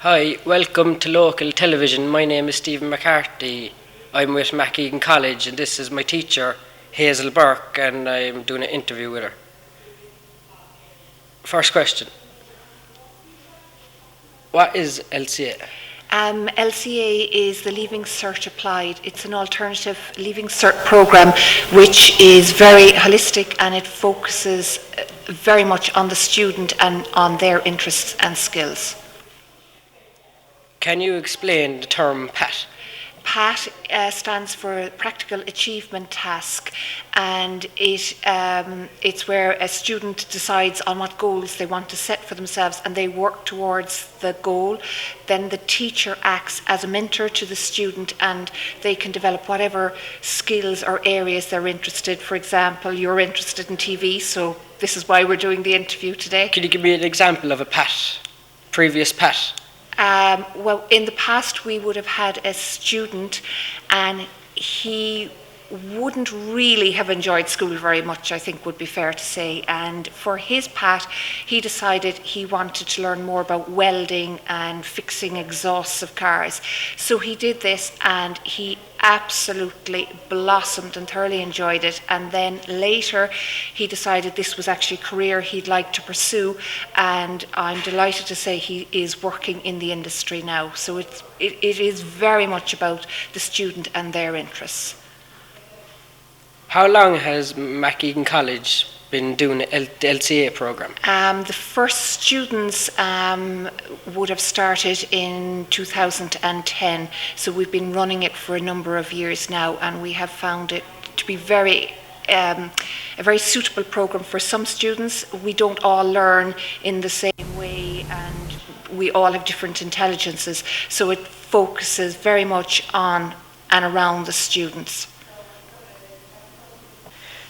Hi, welcome to local television. My name is Stephen McCarthy. I'm with McEgan College and this is my teacher, Hazel Burke, and I'm doing an interview with her. First question. What is LCA? LCA is the Leaving Cert Applied. It's an alternative Leaving Cert program which is very holistic and it focuses very much on the student and on their interests and skills. Can you explain the term PAT? PAT stands for Practical Achievement Task, and it's where a student decides on what goals they want to set for themselves and they work towards the goal. Then the teacher acts as a mentor to the student and they can develop whatever skills or areas they're interested. For example, you're interested in TV, so this is why we're doing the interview today. Can you give me an example of a PAT, previous PAT? Well, in the past we would have had a student and he wouldn't really have enjoyed school very much, I think would be fair to say. And for his PAT, he decided he wanted to learn more about welding and fixing exhausts of cars. So he did this and he absolutely blossomed and thoroughly enjoyed it. And then later he decided this was actually a career he'd like to pursue, and I'm delighted to say he is working in the industry now. So it is very much about the student and their interests. How long has McEgan College been doing the LCA program? The first students would have started in 2010, so we've been running it for a number of years now, and we have found it to be a very suitable program for some students. We don't all learn in the same way, and we all have different intelligences, so it focuses very much on and around the students.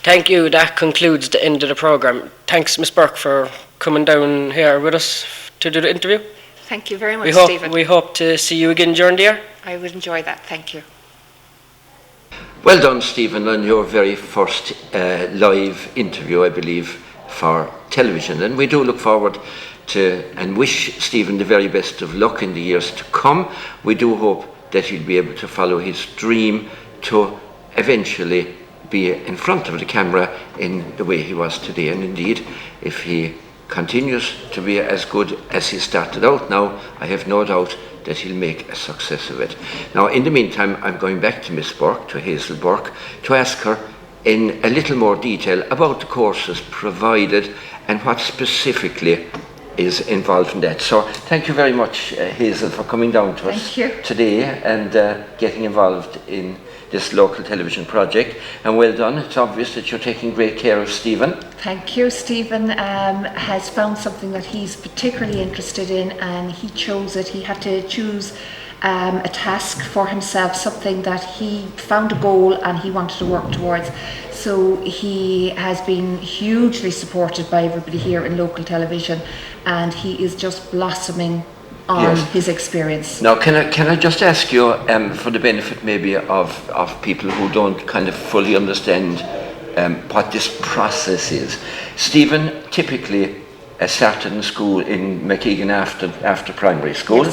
Thank you. That concludes the end of the program. Thanks, Ms. Burke, for coming down here with us to do the interview. Thank you very much, Stephen. We hope to see you again during the year. I would enjoy that. Thank you. Well done, Stephen, on your very first live interview, I believe, for television. And we do look forward to and wish Stephen the very best of luck in the years to come. We do hope that he'll be able to follow his dream to eventually be in front of the camera in the way he was today. And indeed, if he continues to be as good as he started out now, I have no doubt that he'll make a success of it. Now, in the meantime, I'm going back to Miss Burke, to Hazel Burke, to ask her in a little more detail about the courses provided and what specifically is involved in that. So thank you very much, Hazel, for coming down to us today and getting involved in this local television project, and well done. It's obvious that you're taking great care of Stephen. Thank you. Stephen has found something that he's particularly interested in, and he chose it. He had to choose a task for himself, something that he found a goal and he wanted to work towards. So he has been hugely supported by everybody here in local television, and he is just blossoming on his experience. Now, can I just ask you, for the benefit maybe of people who don't kind of fully understand what this process is. Stephen typically started in school in McEgan after primary school,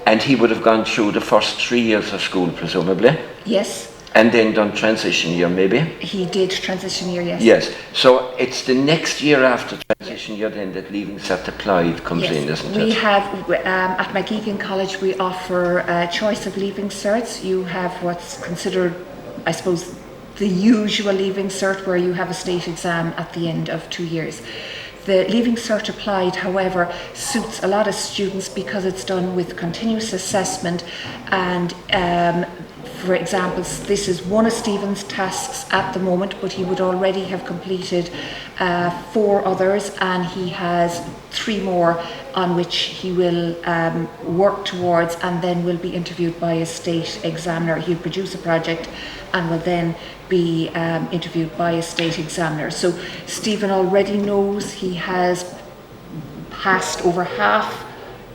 and he would have gone through the first 3 years of school, presumably. Yes. And then done transition year, maybe? He did transition year, yes. Yes. So it's the next year after transition year then that Leaving Cert Applied comes in, isn't it? We have, at McEgan College, we offer a choice of Leaving Certs. You have what's considered, I suppose, the usual Leaving Cert, where you have a state exam at the end of 2 years. The Leaving Cert Applied, however, suits a lot of students because it's done with continuous assessment, and for example, this is one of Stephen's tasks at the moment, but he would already have completed 4 others, and he has 3 more on which he will work towards, and then will be interviewed by a state examiner. He'll produce a project and will then be interviewed by a state examiner. So Stephen already knows he has passed over half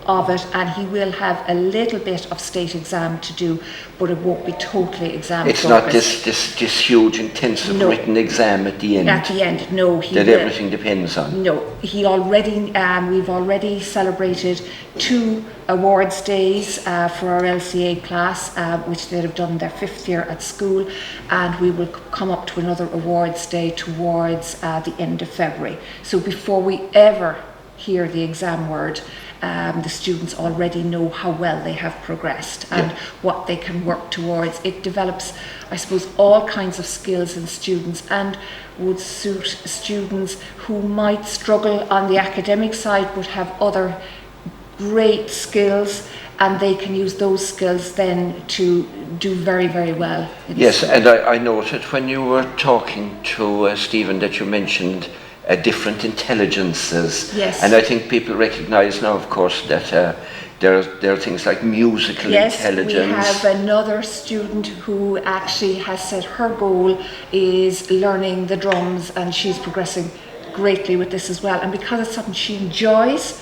of it, and he will have a little bit of state exam to do, but it won't be totally exam It's focused. not this huge intensive written exam at the end. At the end, no. That everything depends on. No, he already. We've already celebrated 2 awards days for our LCA class, which they'd have done their 5th year at school, and we will come up to another awards day towards the end of February. So before we ever hear the exam word, the students already know how well they have progressed and what they can work towards. It develops, I suppose, all kinds of skills in students, and would suit students who might struggle on the academic side but have other great skills, and they can use those skills then to do very, very well. Yes, and I noted when you were talking to Stephen that you mentioned different intelligences. Yes. And I think people recognise now, of course, that there are things like musical intelligence. Yes, we have another student who actually has said her goal is learning the drums, and she's progressing greatly with this as well. And because it's something she enjoys,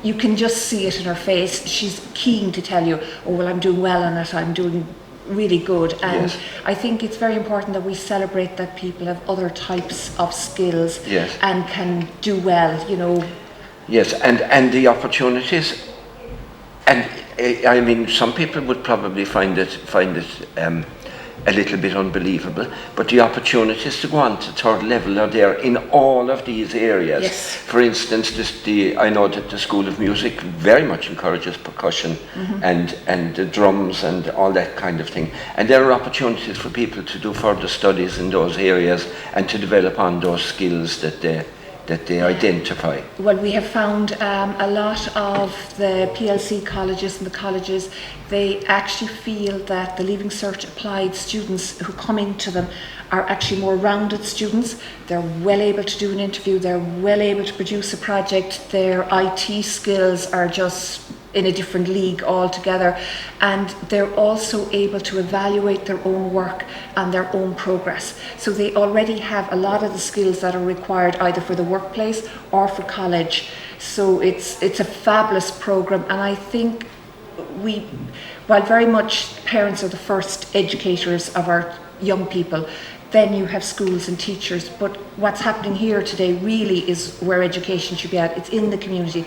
you can just see it in her face. She's keen to tell you, oh, well, I'm doing well on it, I'm doing really good. And I think it's very important that we celebrate that people have other types of skills and can do well, you know. Yes, and the opportunities, and I mean, some people would probably find it a little bit unbelievable, but the opportunities to go on to 3rd level are there in all of these areas. Yes. For instance, I know that the School of Music very much encourages percussion and the drums and all that kind of thing. And there are opportunities for people to do further studies in those areas and to develop on those skills that they identify. Well, we have found a lot of the PLC colleges and the colleges, they actually feel that the Leaving Cert applied students who come into them are actually more rounded students. They're well able to do an interview, they're well able to produce a project, their IT skills are just in a different league altogether, and they're also able to evaluate their own work and their own progress. So they already have a lot of the skills that are required either for the workplace or for college. So it's a fabulous program, and I think while very much parents are the first educators of our young people, then you have schools and teachers, but what's happening here today really is where education should be at. It's in the community.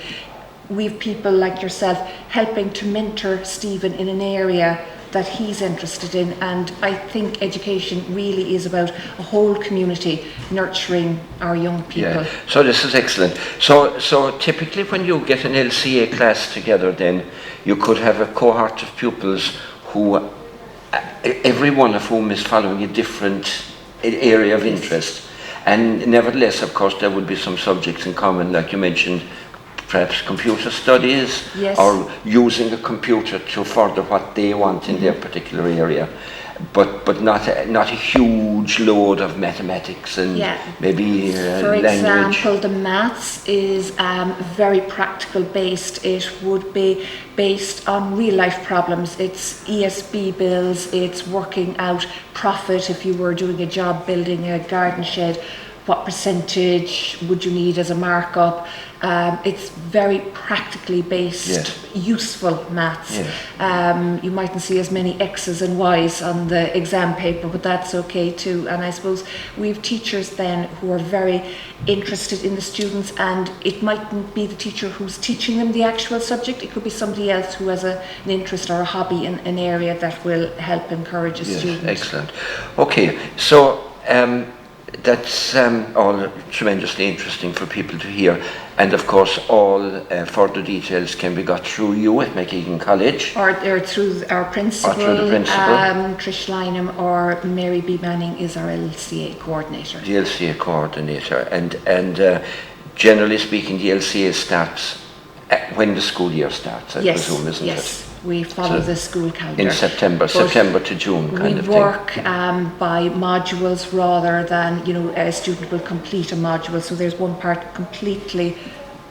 We've people like yourself helping to mentor Stephen in an area that he's interested in, and I think education really is about a whole community nurturing our young people. Yeah. So this is excellent. So typically when you get an LCA class together, then you could have a cohort of pupils who, every one of whom is following a different area of interest, and nevertheless, of course, there would be some subjects in common, like you mentioned, perhaps computer studies, or using a computer to further what they want in their particular area, but not a huge load of mathematics and maybe for language. example, the maths is very practical based. It would be based on real life problems. It's ESB bills, it's working out profit if you were doing a job building a garden shed. What percentage would you need as a markup? It's very practically based, useful maths. You mightn't see as many X's and Y's on the exam paper, but that's okay too. And I suppose we have teachers then who are very interested in the students, and it mightn't be the teacher who's teaching them the actual subject. It could be somebody else who has an interest or a hobby in an area that will help encourage a student. Excellent. Okay, so that's all tremendously interesting for people to hear, and of course all further details can be got through you at McEgan College, or through our principal, Trish Lynham, or Mary B. Manning is our LCA coordinator. The LCA coordinator, and generally speaking, the LCA starts when the school year starts, I presume, isn't it? Yes. We follow the school calendar. In September to June kind of thing. We work by modules rather than, a student will complete a module. So there's one part completely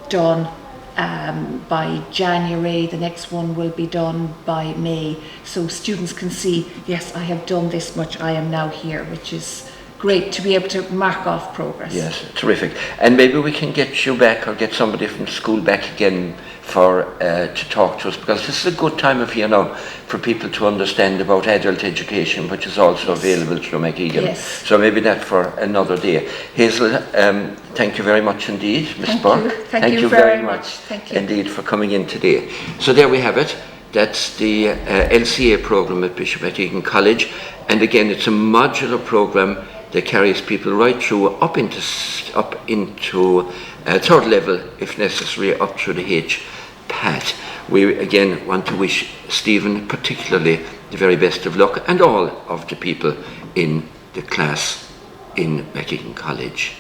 done by January, the next one will be done by May. So students can see, yes, I have done this much, I am now here, which is great to be able to mark off progress. Yes, terrific. And maybe we can get you back or get somebody from school back again for to talk to us, because this is a good time of year now for people to understand about adult education, which is also available through McEgan. Yes. So maybe that for another day. Hazel, thank you very much indeed, Ms. Burke. Thank you very much. Thank you. Indeed for coming in today. So there we have it. That's the LCA program at Bishop McEgan College. And again, it's a modular program that carries people right through up into third level, if necessary, up through the HPAT. We again want to wish Stephen particularly the very best of luck, and all of the people in the class in McEgan College.